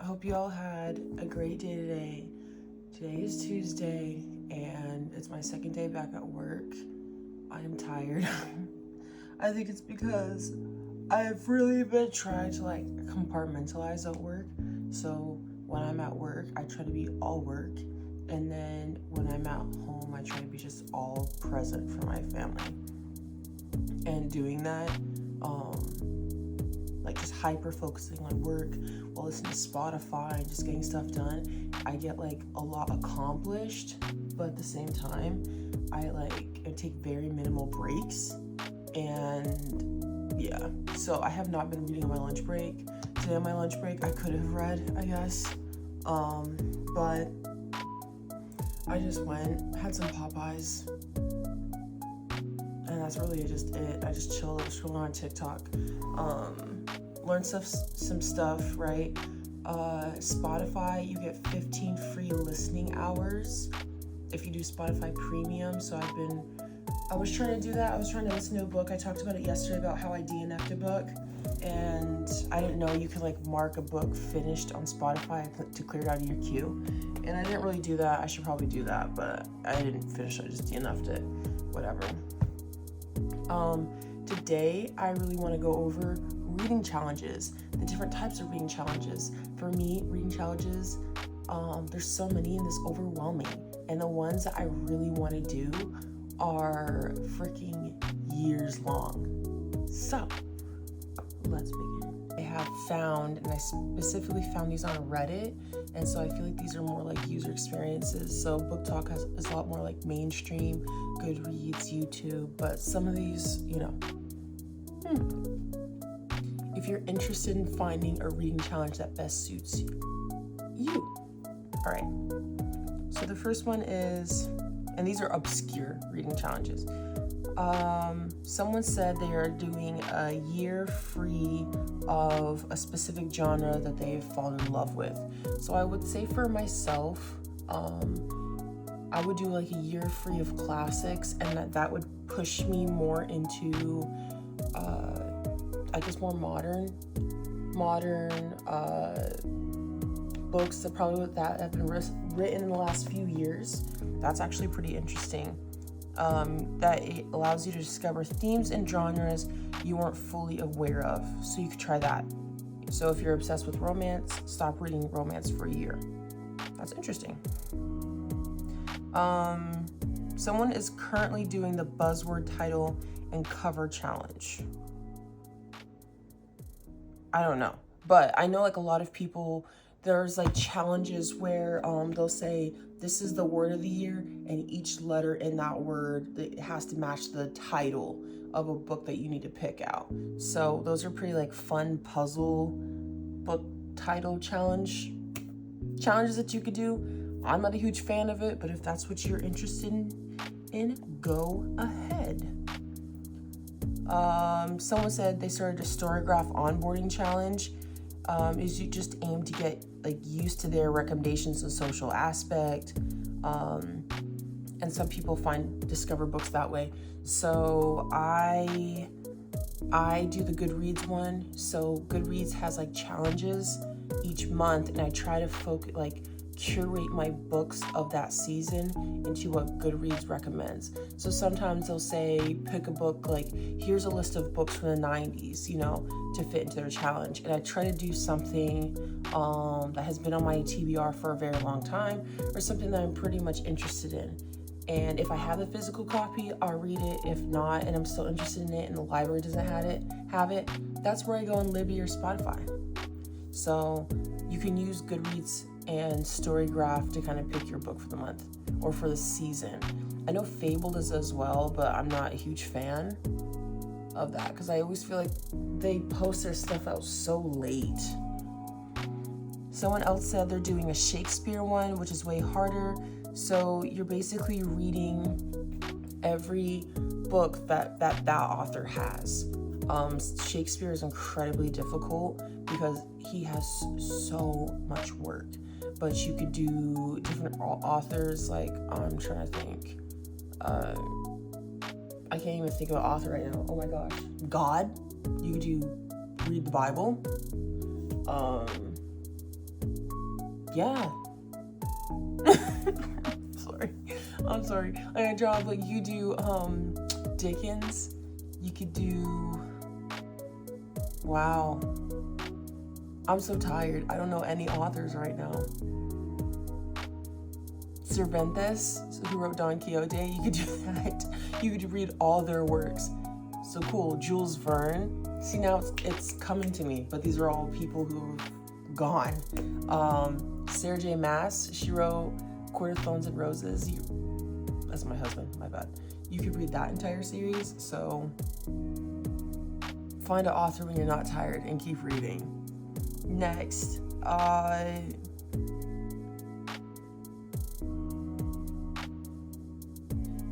hope you all had a great day today. Today is Tuesday, and it's my second day back at work. I am tired. I think it's because I've really been trying to compartmentalize at work. So when I'm at work, I try to be all work, and then when I'm at home, I try to be just all present for my family. And doing that, just hyper focusing on work while listening to Spotify and just getting stuff done, I get a lot accomplished, but at the same time, I take very minimal breaks. And yeah, so I have not been reading on my lunch break. Today on my lunch break, I could have read, I guess, but I just had some Popeyes, and that's really just it. I just chilled, scrolling on TikTok, learned some stuff, right? Spotify, you get 15 free listening hours if you do Spotify Premium. So I was trying to do that. I was trying to listen to a book. I talked about it yesterday about how I DNF'd a book, and I didn't know you could mark a book finished on Spotify to clear it out of your queue. And I didn't really do that. I should probably do that, but I didn't finish it. I just DNF'd it. Whatever. Today I really want to go over reading challenges, the different types of reading challenges. For me, reading challenges, there's so many and it's overwhelming. And the ones that I really want to do are freaking years long. So, let's begin. I have found, and I specifically found these on Reddit, and so I feel like these are more like user experiences. So Book Talk is a lot more like mainstream, Goodreads, YouTube, but some of these, if you're interested in finding a reading challenge that best suits you. All right, so the first one is, and these are obscure reading challenges. Someone said they are doing a year free of a specific genre that they've fallen in love with. So I would say for myself, I would do a year free of classics, and that would push me more into, more modern books that have been written in the last few years. That's actually pretty interesting. That it allows you to discover themes and genres you weren't fully aware of. So you could try that. So if you're obsessed with romance, stop reading romance for a year. That's interesting. Someone is currently doing the buzzword title and cover challenge. I don't know, but I know a lot of people, there's challenges where they'll say this is the word of the year, and each letter in that word, it has to match the title of a book that you need to pick out. So those are pretty fun puzzle book title challenges that you could do. I'm not a huge fan of it, but if that's what you're interested in, go ahead. Someone said they started a Storygraph onboarding challenge. Is you just aim to get used to their recommendations and social aspect, and some people discover books that way. So I do the Goodreads one. So Goodreads has challenges each month, and I try to curate my books of that season into what Goodreads recommends. So sometimes they'll say pick a book, here's a list of books from the 90s, to fit into their challenge. And I try to do something that has been on my TBR for a very long time, or something that I'm pretty much interested in. And if I have the physical copy, I'll read it. If not, and I'm still interested in it and the library doesn't have it, that's where I go on Libby or Spotify. So you can use Goodreads and Storygraph to kind of pick your book for the month or for the season. I know Fable does as well, but I'm not a huge fan of that because I always feel like they post their stuff out so late. Someone else said they're doing a Shakespeare one, which is way harder. So you're basically reading every book that author has. Shakespeare is incredibly difficult because he has so much work. But you could do different authors, I'm trying to think. I can't even think of an author right now. Oh my gosh. God. You could read the Bible. yeah. I'm sorry. Like a job, like you do Dickens. You could do, wow. I'm so tired. I don't know any authors right now. Cervantes, who wrote Don Quixote, you could do that. You could read all their works. So cool. Jules Verne. See, now it's coming to me, but these are all people who have gone. Sarah J. Maas, she wrote Court of Thorns and Roses. That's my husband, my bad. You could read that entire series. So find an author when you're not tired and keep reading. Next,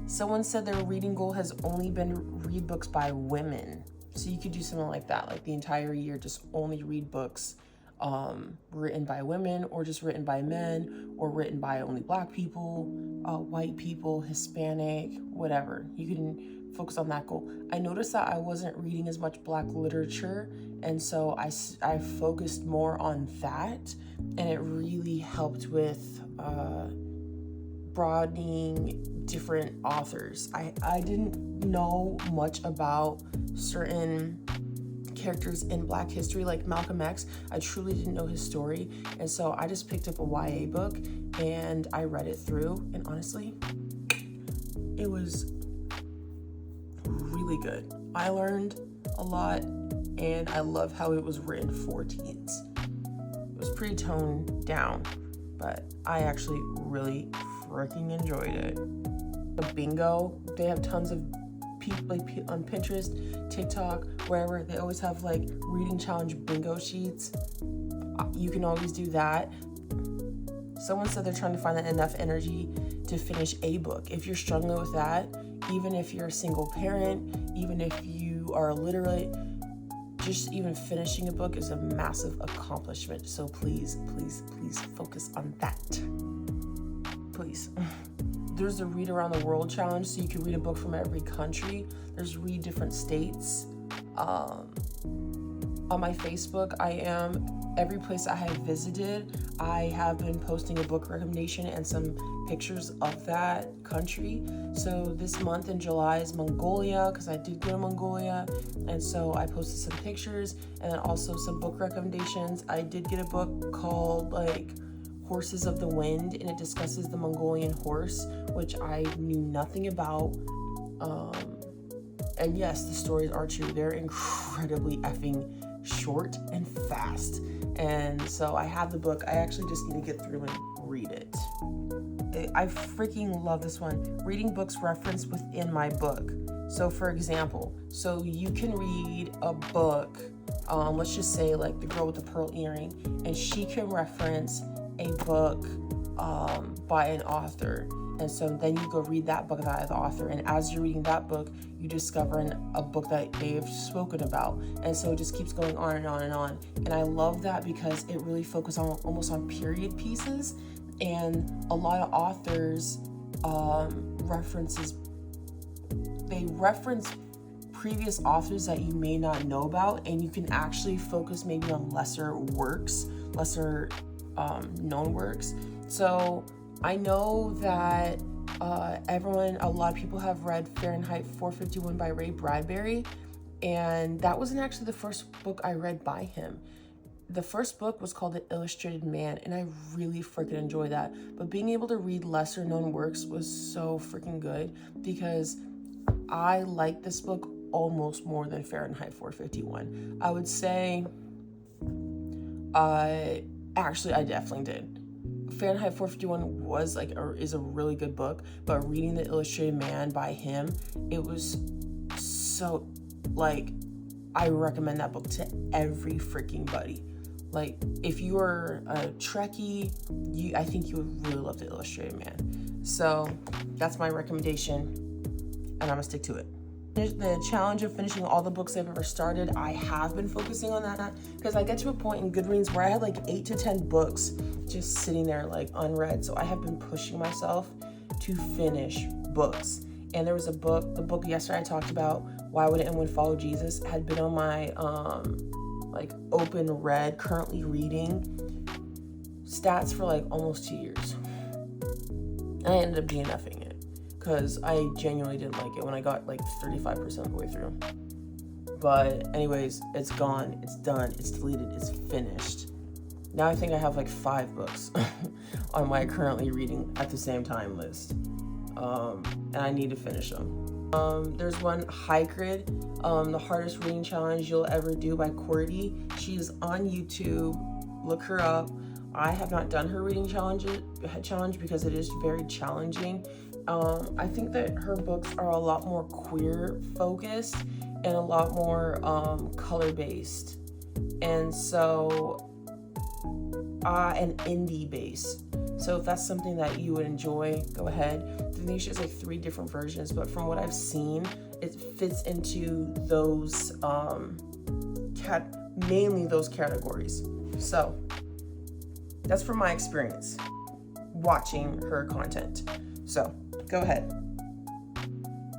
someone said their reading goal has only been read books by women. So you could do something like that, like the entire year, just only read books written by women, or just written by men, or written by only Black people, white people, Hispanic, whatever. You can focus on that goal. I noticed that I wasn't reading as much Black literature, and so I focused more on that, and it really helped with broadening different authors. I didn't know much about certain characters in Black history, like Malcolm X. I truly didn't know his story, and so I just picked up a YA book and I read it through, and honestly, it was really good. I learned a lot, and I love how it was written for teens. It was pretty toned down, but I actually really freaking enjoyed it. The bingo, they have tons of people like on Pinterest, TikTok, wherever. They always have like reading challenge bingo sheets. You can always do that. Someone said they're trying to find enough energy to finish a book. If you're struggling with that, even if you're a single parent, even if you are illiterate, just even finishing a book is a massive accomplishment. So please, please, please focus on that. Please. There's the Read Around the World challenge, so you can read a book from every country. There's read different states. On my Facebook, every place I have visited, I have been posting a book recommendation and some pictures of that country. So this month in July is Mongolia, because I did go to Mongolia, and so I posted some pictures and then also some book recommendations. I did get a book called Horses of the Wind, and it discusses the Mongolian horse, which I knew nothing about. And yes, the stories are true. They're incredibly effing short and fast. And so I have the book. I actually just need to get through and read it. I freaking love this one. Reading books referenced within my book. So for example, so you can read a book, let's just say like The Girl with the Pearl Earring, and she can reference a book by an author, and so then you go read that book by the author, and as you're reading that book, you discover a book that they've spoken about, and so it just keeps going on and on and on. And I love that because it really focuses on almost on period pieces, and a lot of authors reference previous authors that you may not know about, and you can actually focus maybe on lesser known works. So I know that a lot of people have read Fahrenheit 451 by Ray Bradbury, and that wasn't actually the first book I read by him. The first book was called The Illustrated Man, and I really freaking enjoyed that. But being able to read lesser known works was so freaking good, because I like this book almost more than Fahrenheit 451. I would say actually, I definitely did. Fahrenheit 451 is a really good book, but reading The Illustrated Man by him, it was so, I recommend that book to every freaking buddy. If you are a Trekkie, I think you would really love The Illustrated Man. So that's my recommendation, and I'm gonna stick to it. The challenge of finishing all the books I've ever started, I have been focusing on that because I get to a point in Goodreads where I had 8 to 10 books just sitting there unread. So I have been pushing myself to finish books. And there was the book yesterday I talked about, Why Would Anyone Follow Jesus, had been on my open read, currently reading stats for like almost 2 years. And I ended up DNFing it because I genuinely didn't like it when I got like 35% of the way through. But anyways, it's gone, it's done, it's deleted, it's finished. Now I think I have like 5 books on my currently reading at the same time list. And I need to finish them. There's one, Hygrid, the hardest reading challenge you'll ever do by Cordy. She is on YouTube. Look her up. I have not done her reading challenge because it is very challenging. I think that her books are a lot more queer focused and a lot more color based, and so and indie based. So if that's something that you would enjoy, go ahead. I think she has like 3 different versions, but from what I've seen, it fits into those mainly those categories. So that's from my experience watching her content. So go ahead.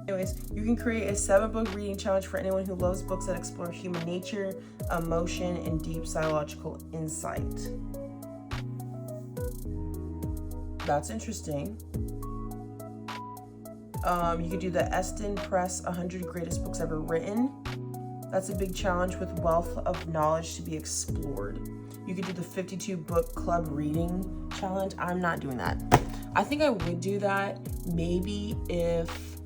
Anyways, you can create a 7-book reading challenge for anyone who loves books that explore human nature, emotion, and deep psychological insight. That's interesting. You could do the Eston Press 100 Greatest Books Ever Written. That's a big challenge with wealth of knowledge to be explored. You could do the 52 Book Club Reading Challenge. I'm not doing that. I think I would do that maybe if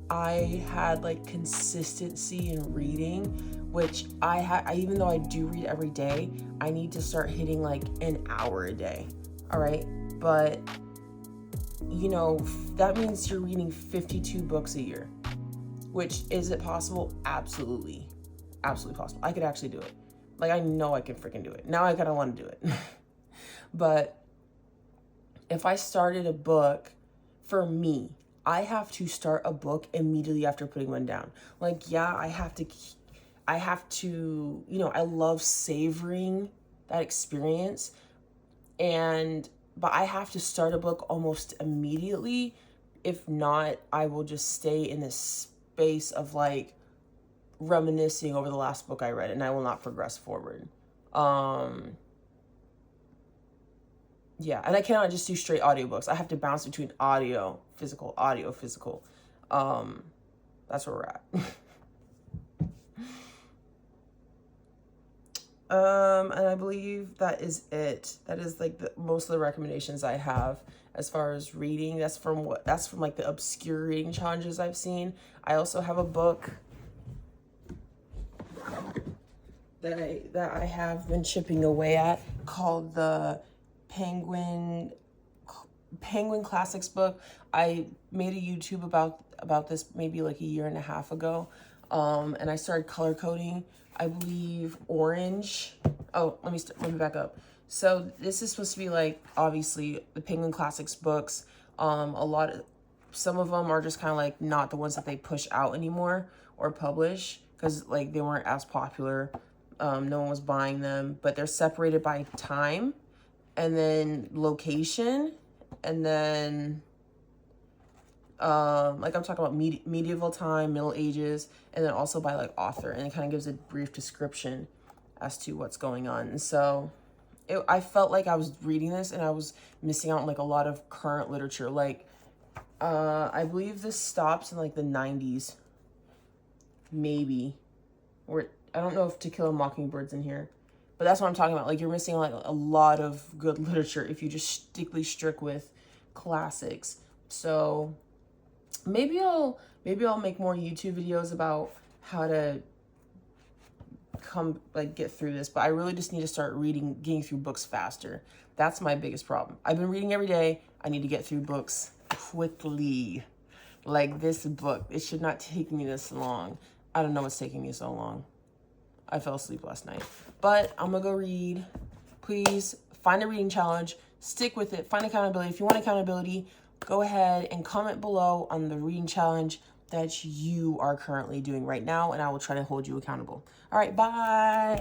I had like consistency in reading, which even though I do read every day, I need to start hitting like an hour a day. All right. But you know, that means you're reading 52 books a year, which is it possible? Absolutely. Absolutely possible. I could actually do it. Like, I know I can freaking do it. Now I kind of want to do it. But if I started a book, for me, I have to start a book immediately after putting one down. Like, yeah, I have to, you know, I love savoring that experience. But I have to start a book almost immediately. If not, I will just stay in this space of like reminiscing over the last book I read, and I will not progress forward. Yeah, and I cannot just do straight audiobooks. I have to bounce between audio, physical. That's where we're at. And I believe that is it. That is like most of the recommendations I have as far as reading. That's from like the obscure reading challenges I've seen. I also have a book that I have been chipping away at called the Penguin Classics book. I made a YouTube about this maybe like a year and a half ago. And I started color coding, I believe, orange. Oh, let me back up. So this is supposed to be like, obviously, the Penguin Classics books. Some of them are just kind of like not the ones that they push out anymore or publish because like they weren't as popular. No one was buying them, but they're separated by time and then location, and then like I'm talking about medieval time, Middle Ages, and then also by like author, and it kind of gives a brief description as to what's going on. And so I felt like I was reading this and I was missing out on like a lot of current literature. Like I believe this stops in like the 90s, maybe, or I don't know if To Kill a Mockingbird's in here, but that's what I'm talking about. Like, you're missing like a lot of good literature if you just stick with classics. So maybe I'll make more YouTube videos about how to get through this, but I really just need to start getting through books faster. That's my biggest problem. I've been reading every day. I need to get through books quickly. Like this book, it should not take me this long. I don't know what's taking me so long. I fell asleep last night, but I'm gonna go read. Please find a reading challenge, stick with it, find accountability. If you want accountability, go ahead and comment below on the reading challenge that you are currently doing right now, and I will try to hold you accountable. All right, bye.